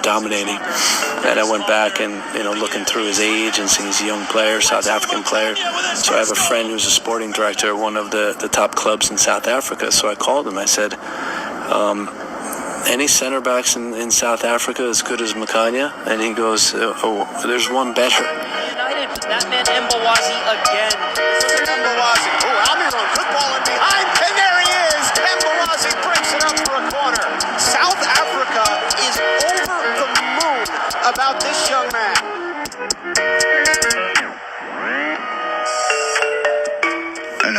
dominating. And I went back and, looking through his age and seeing he's a young player, South African player. So I have a friend who's a sporting director at one of the top clubs in South Africa. So I called him. I said, any center backs in South Africa as good as Makanya? And he goes, there's one better. United, that man Mbawazi again. This is Mbawazi. Almiron, good ball in behind, and there he is. Mbawazi breaks it up for a corner. South Africa is over the moon about this young man.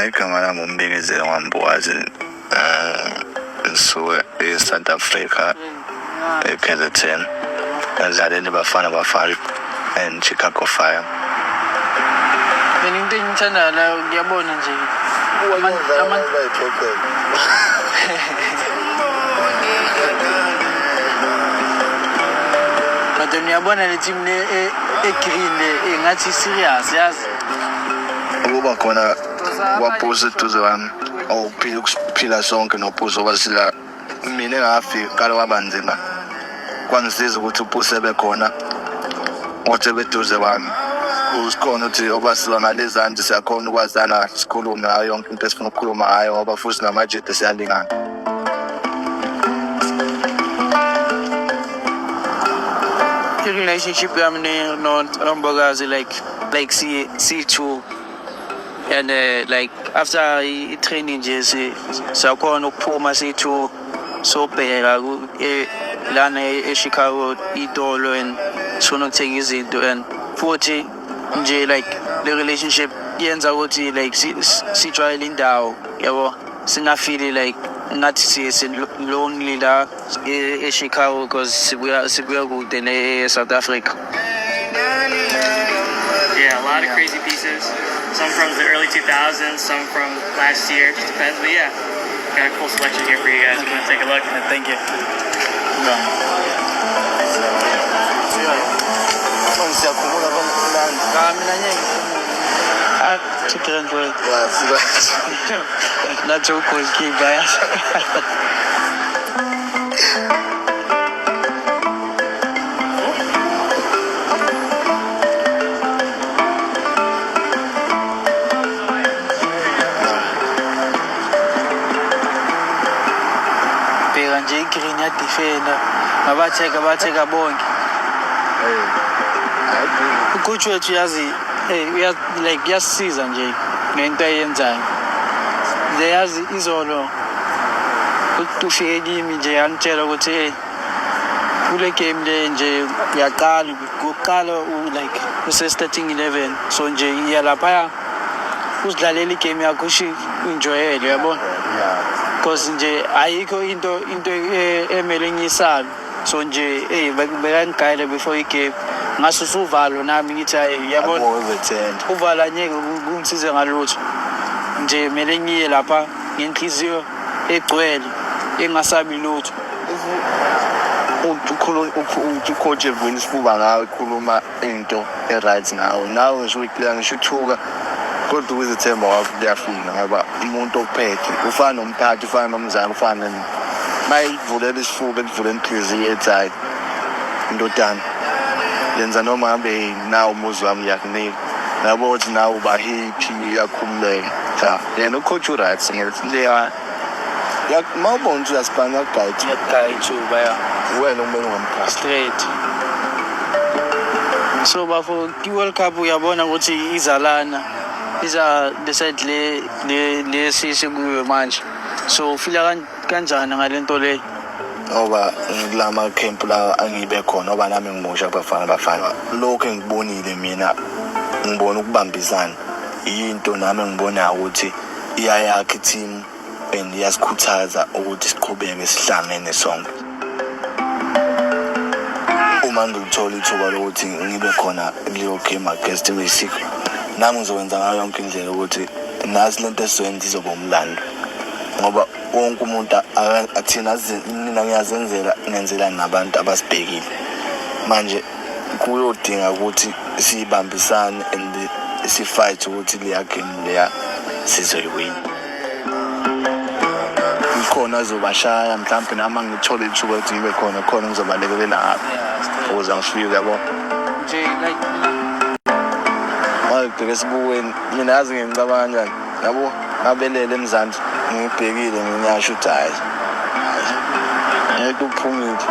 Igama lami uMbengezelo Mbawazi, so South Africa, KZN, ngidlalele Bafana Bafana and Chicago Fire. Mina into engithanda la ngiyabona nje but ngiyabona le team le green le ngathi serious yazi ukuba khona waphuza tuze wami awuphila ukuphila sonke nophuzo wasila mina engafika kale wabanzima kwangisiza ukuthi uphuse bekhona othi beduze wami usikhona ukuthi obasiwa ngalezanti siyakhona ukwazana sikhulume ngayo yonke into esifuna ukukhuluma ngayo ngoba futhi namajete siyalingana. The relationship yami noMbokazi like C2 and like after training nje siyakhona ukuphuma C2 sobheka lana eChicago idolo and sifuna ukuthenga izinto and futhi nje like the relationship yenza ukuthi like sijwayele indawo yabo singafeel like ngathi si lonely la eChicago because sibuya kude ne South Africa. Yeah, a lot of crazy pieces. Some from the early 2000s, some from last year. Just depends, but yeah, got a cool selection here for you guys. I'm gonna take a look. Thank you. Not so cool, keep nje green ya defender ngabatheka bonke ucoach wethu yazi like yasiza nje ngento ayenzayo nje yazi izolo ufike kimi nje yangitshela ukuthi kule game le nje uyaqala like use starting 11 so nje iyalapha usidlalela igame yakho enjoyele uyabona because nje ayikho into emele ngiyisabe so nje bekangigayile before igame ngasusa uvalo nami ngithi uyabona uvala ngeke kungisize ngalutho nje mele ngiye lapha ngenhliziyo egcwele engasabi lutho ucoach evuna isifuba ngawe ekhuluma into eright ngawe nawe ngisho uyiphila ngisho uthuka kodwa ukuzithemba wakho kuyafika ngoba umuntu ophethe ufana nomphathi ufana nomzali ufana mayivulela isifuba ekuvula inhliziyo ethi ndodana yenza noma ngabe nawo umuzi wami yakunika yabo ukuthi nawe uba happy uyakhululeka cha yena ucoach uright ngithi leya mawubona ukuthi uyasipana guide baya wena umele ungamphasa straight so bafo World Cup uyabona ukuthi izalana iza decide le sisi kuyo manje so ufila kanjani ngalento le ngoba ngilama camp la angibe khona ngoba nami ngimusha Bafana lokho engibonile mina ngibona ukubambisana into nami ngibona ukuthi iyayakha team and yasikhuthaza ukuthi siqhubeke sihlangene sonke uma ngilithola ithuba lokuthi ngibe khona kuleyo game against Mexico nami ngizokwenza ngayo yonke indlela ukuthi nazi lento esizoyenza izoba umlando ngoba wonke umuntu athina mina ngiyazenzela ngenzela nabantu abasibhekile manje kuyodinga ukuthi sibambisane and sifight ukuthi leya game leya sizoyiwina khona azobashaya mhlawumbe nami ngithole ithuba ukuthi ngibe khona ngizobalekelela ngapha ukuze ngifike yabo nje like ngibheke esibukweni mina yazi ngicabanga kanjani yabo ngabelele emzansi ngibhekile nginyasho ukuthi hayi ngeke uphumile